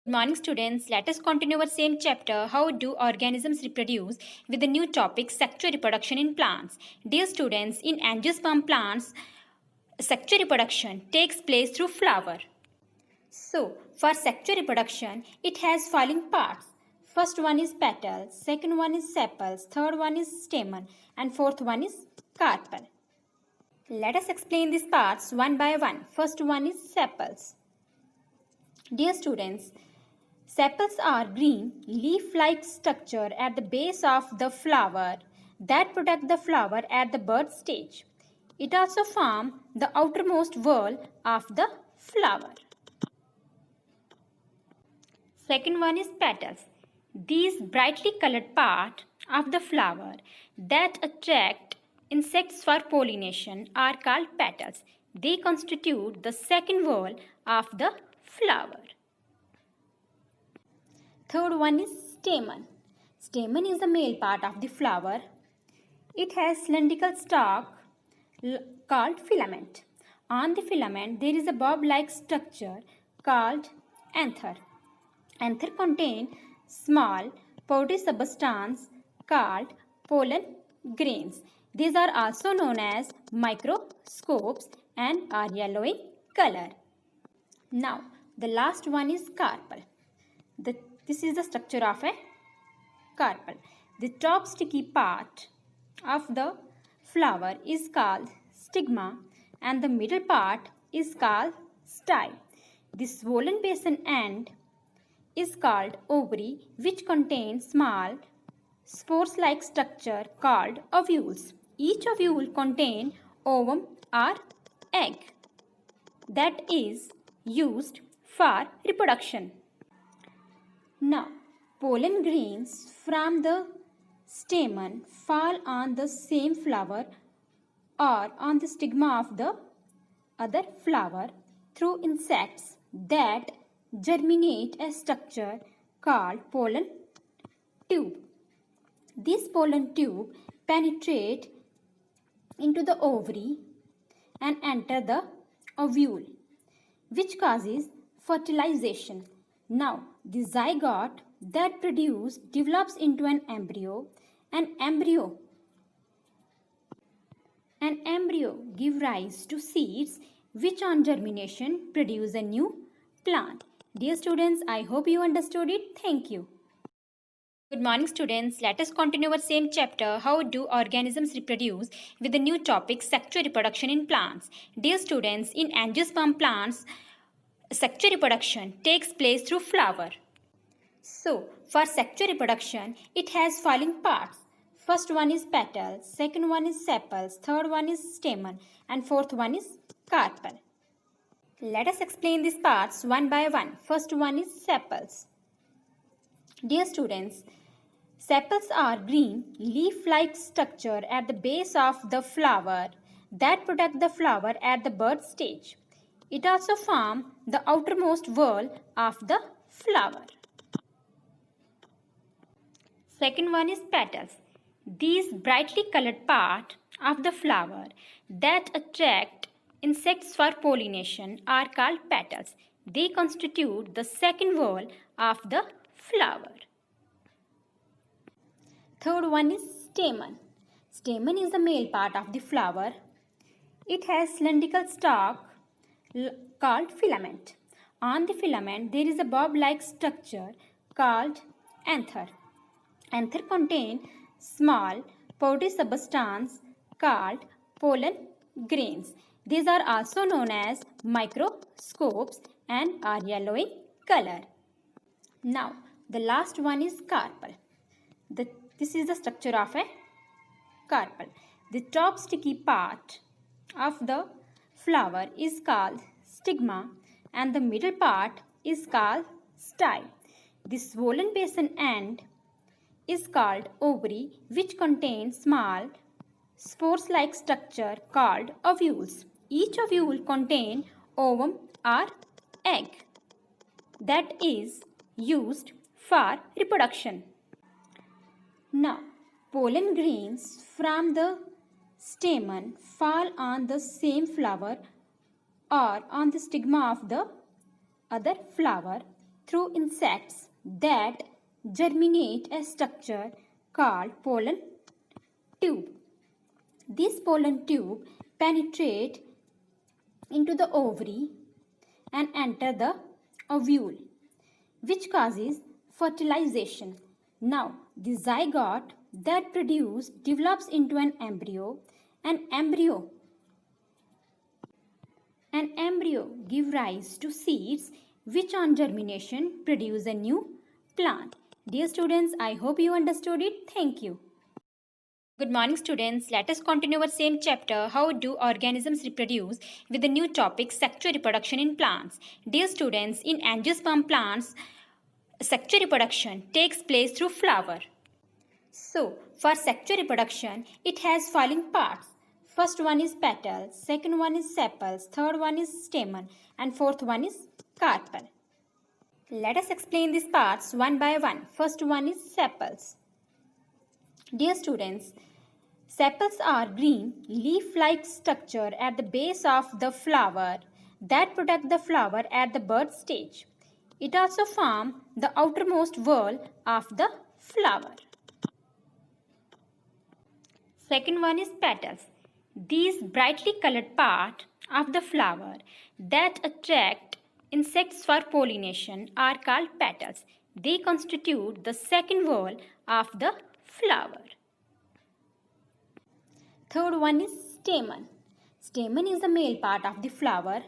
Good morning, students. Let us continue our same chapter, How do organisms reproduce, with the new topic, sexual reproduction in plants. Dear students, in angiosperm plants, sexual reproduction takes place through flower. So, for sexual reproduction, it has following parts. First one is petals, second one is sepals, third one is stamen, and fourth one is carpel. Let us explain these parts one by one. First one is sepals. Dear students, sepals are green, leaf-like structure at the base of the flower that protect the flower at the birth stage. It also forms the outermost wall of the flower. Second one is petals. These brightly colored part of the flower that attract insects for pollination are called petals. They constitute the second wall of the flower. Third one is stamen. Stamen is the male part of the flower. It has cylindrical stalk called filament. On the filament there is a bulb-like structure called anther. Anther contain small powdery substance called pollen grains. These are also known as microscopes and are yellow in color. Now the last one is carpel. This is the structure of a carpel. The top sticky part of the flower is called stigma and the middle part is called style. The swollen basin end is called ovary, which contains small spores-like structure called ovules. Each ovule contains ovum or egg that is used for reproduction. Now, pollen grains from the stamen fall on the same flower or on the stigma of the other flower through insects that germinate a structure called pollen tube. This pollen tube penetrates into the ovary and enter the ovule, which causes fertilization. Now, the zygote that produced develops into an embryo. An embryo gives rise to seeds which on germination produce a new plant. Dear students, I hope you understood it. Thank you. Good morning, students. Let us continue our same chapter, How do organisms reproduce, with the new topic, sexual reproduction in plants. Dear students, in angiosperm plants, sexual reproduction takes place through flower. So, for sexual reproduction, it has following parts. First one is petals, second one is sepals, third one is stamen, and fourth one is carpel. Let us explain these parts one by one. First one is sepals. Dear students, sepals are green, leaf-like structure at the base of the flower that protect the flower at the birth stage. It also forms the outermost wall of the flower. Second one is petals. These brightly colored part of the flower that attract insects for pollination are called petals. They constitute the second wall of the flower. Third one is stamen. Stamen is the male part of the flower. It has cylindrical stalk called filament. On the filament there is a bulb-like structure called anther. Anther contains small powdery substance called pollen grains. These are also known as microscopes and are yellow in color. Now the last one is carpel. This is the structure of a carpel. The top sticky part of the flower is called stigma and the middle part is called style. The swollen basin end is called ovary, which contains small spores-like structure called ovules. Each ovule contains ovum or egg that is used for reproduction. Now, pollen grains from the stamen fall on the same flower or on the stigma of the other flower through insects that germinate a structure called pollen tube. This pollen tube penetrates into the ovary and enter the ovule, which causes fertilization. Now, the zygote that produced develops into an embryo. An embryo give rise to seeds which on germination produce a new plant. Dear students, I hope you understood it. Thank you. Good morning students. Let us continue our same chapter, how do organisms reproduce, with the new topic sexual reproduction in plants. Dear students, in angiosperm plants, sexual reproduction takes place through flower. So, for sexual reproduction, it has following parts. First one is petal, second one is sepals, third one is stamen, and fourth one is carpel. Let us explain these parts one by one. First one is sepals. Dear students, sepals are green, leaf-like structure at the base of the flower that protect the flower at the birth stage. It also forms the outermost wall of the flower. Second one is petals. These brightly colored part of the flower that attract insects for pollination are called petals. They constitute the second wall of the flower. Third one is stamen. Stamen is the male part of the flower.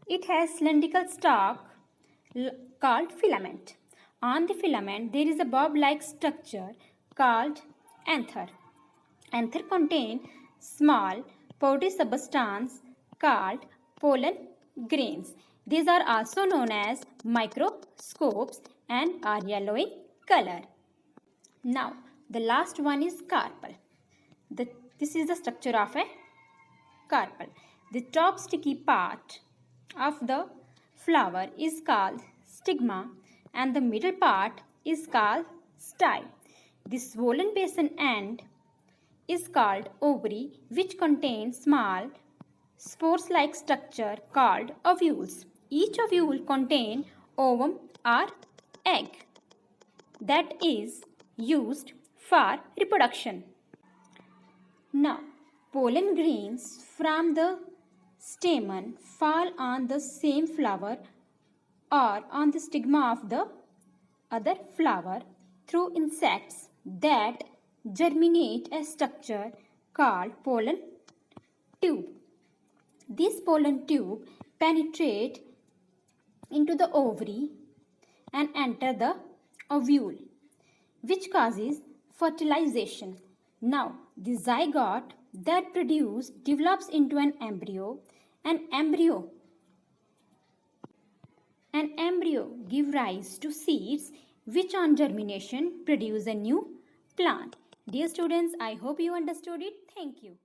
It has cylindrical stalk called filament. On the filament there is a bulb-like structure called anther. Anther contains small powdery substance called pollen grains. These are also known as microscopes and are yellow in color. Now, the last one is carpel. This is the structure of a carpel. The top sticky part of the flower is called stigma and the middle part is called style. The swollen basin end is called ovary, which contains small spores-like structure called ovules. Each ovule contains ovum or egg that is used for reproduction. Now, pollen grains from the stamen fall on the same flower or on the stigma of the other flower through insects that germinate a structure called pollen tube. This pollen tube penetrates into the ovary and enter the ovule, which causes fertilization. Now, the zygote that produced develops into an embryo. An embryo give rise to seeds which on germination produce a new plant. Dear students, I hope you understood it. Thank you.